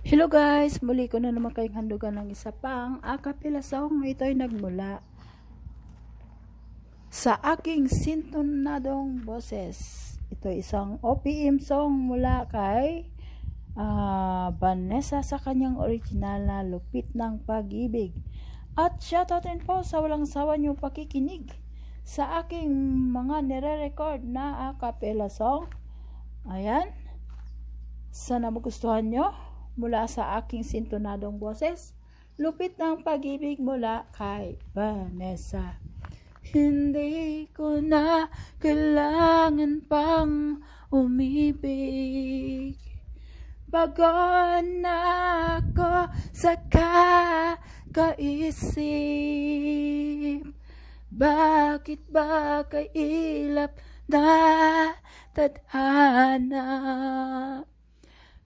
Hello guys! Muli ko na naman kayong handugan ng isa pang acapella song. Ito ay nagmula sa aking sintonadong boses. Ito ay isang OPM song mula kay Vanessa sa kanyang original na Lupit ng Pag-ibig. At shoutout din po sa walang sawa niyong pakikinig sa aking mga nire-record na acapella song. Ayan. Sana magustuhan nyo. Mula sa aking sintonadong boses, Lupit ng Pag-ibig mula kay Vanessa. Hindi ko na kailangan pang umibig, bago na ako sa kakaisip. Bakit ba kailap na tadhana?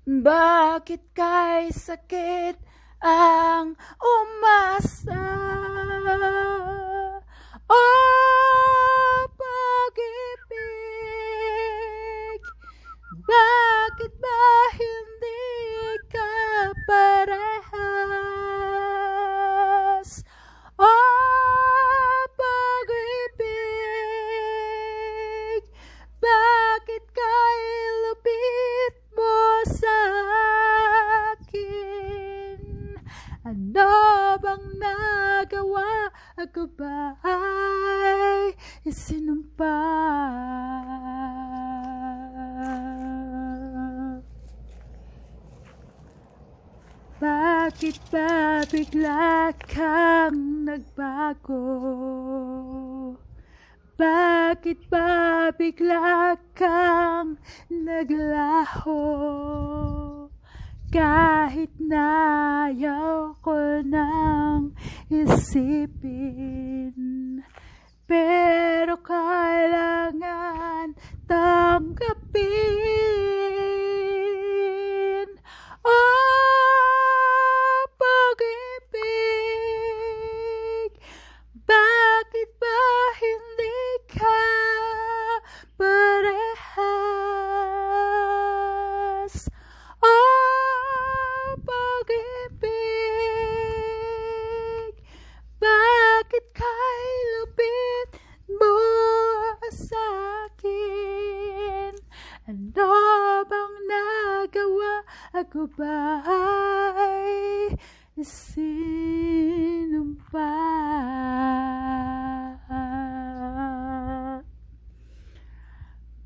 Bakit kay sakit ang umasa? Oh, pag-ibig, bakit ba hindi ka parehas? Oh, pag-ibig, bakit kay lupit mo sa akin? Ano bang nagawa? Ako ba ay isinumpa? Bakit ba bigla kang nagbago? Bakit ba bigla kang naglaho? Kahit na ayaw ko nang isipin, pero kailangan tanggapin. Oh, pag-ibig, bakit ba hindi ka parehas? Oh, pag-ibig, bakit kay lupit mo sa akin? Ano bang nagawa? Ako ba ay isinumpa?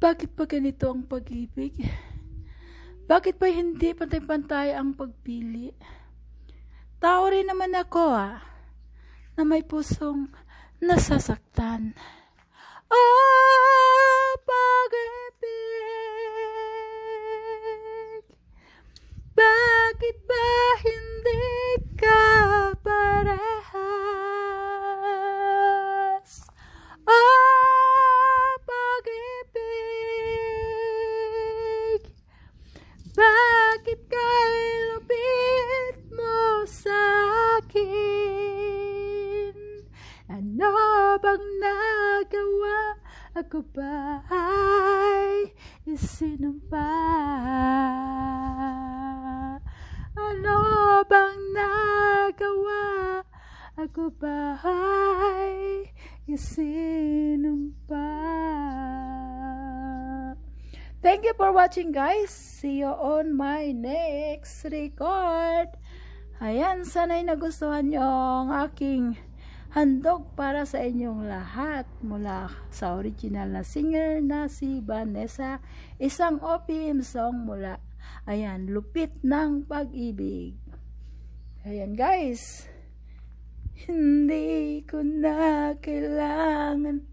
Bakit ba ganito ang pag-ibig? Bakit ba hindi pantay-pantay ang pagpili? Tao rin naman ako na may pusong nasasaktan. Oh, pag-ibig, bakit ba hindi ka parehas? Oh, pag-ibig, bakit kay lupit mo sa akin? Ano bang nagawa? Ako ba ay isinumpa? Ano bang nagawa? Ako ba ay isinumpa? Thank you for watching guys. See you on my next record. Ayan, sana'y nagustuhan nyo ang aking handog para sa inyong lahat mula sa original na singer na si Vanessa. Isang OPM song mula, ayan, Lupit ng Pag-ibig. Ayan guys. Hindi ko na kailangan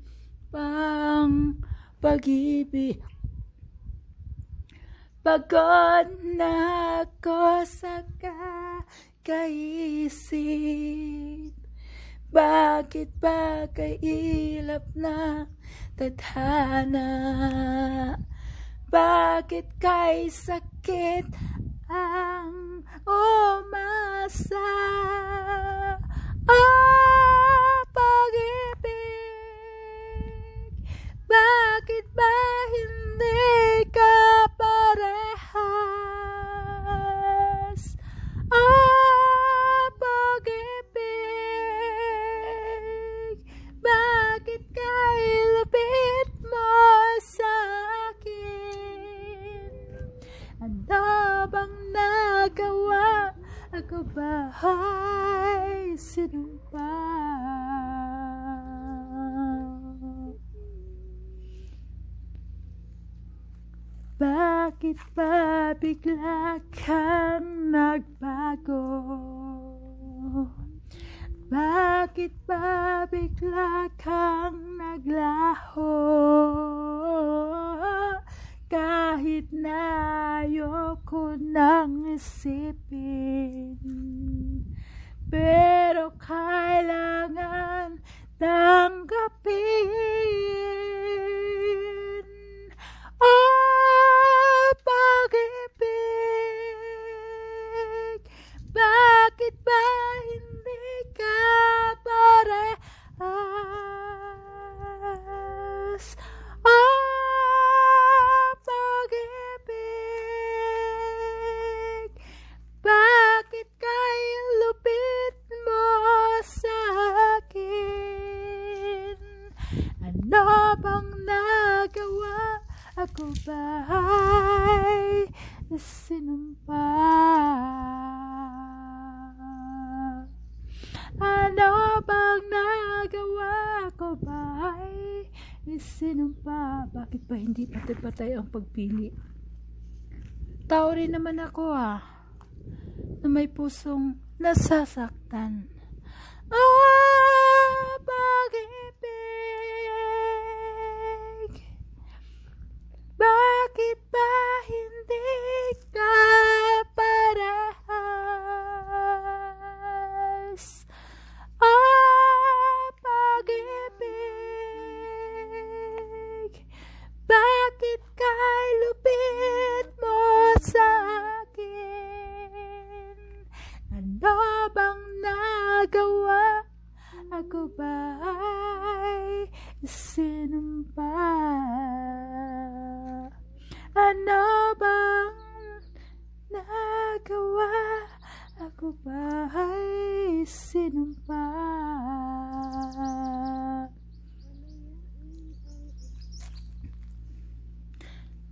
pang pag-ibig, pagod na ako sa kakaisip. Bakit ba kailap na tadhana? Bakit kay sakit ang umasa? Oh, pag-ibig, bakit ba hindi ka parehas? bang nagawa? Ako ba'y sinumpa? Bakit ba bigla kang nagbago? Bakit ba bigla kang naglaho? Kahit na ayoko nang isipin, pero kailangan tanggapin. Oh, pag-ibig, bakit ba hindi ka parehas? Oh, pag-ibig, bakit kaya lupit mo sa akin? Ano bang nagawa? Ako ba'y sinumpa? Ano bang nagawa? Ako ba'y sinumpa? Bakit ba hindi patay-patay ang pagpili? Tao rin naman ako na may pusong nasasaktan. Oh, pag-ibig, bakit ba hindi ka parehas? Oh, pag-ibig, bakit kay lupit mo sa akin? Ano bang nagawa? Ako ba'y sinumpa? Ano bang nagawa? Ako ba'y sinumpa?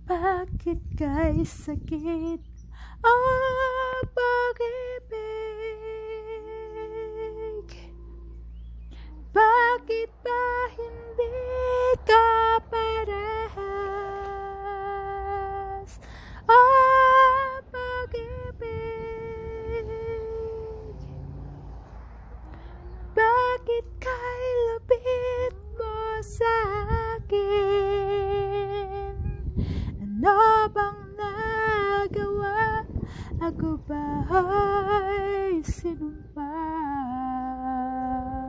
Bakit kay sakit? Oh, pag-ibig, bakit ba hindi ka parehas? Oh, pag-ibig, bakit kay lapit mo sa akin? Ano bang nagawa? Ako ba'y sinumpa?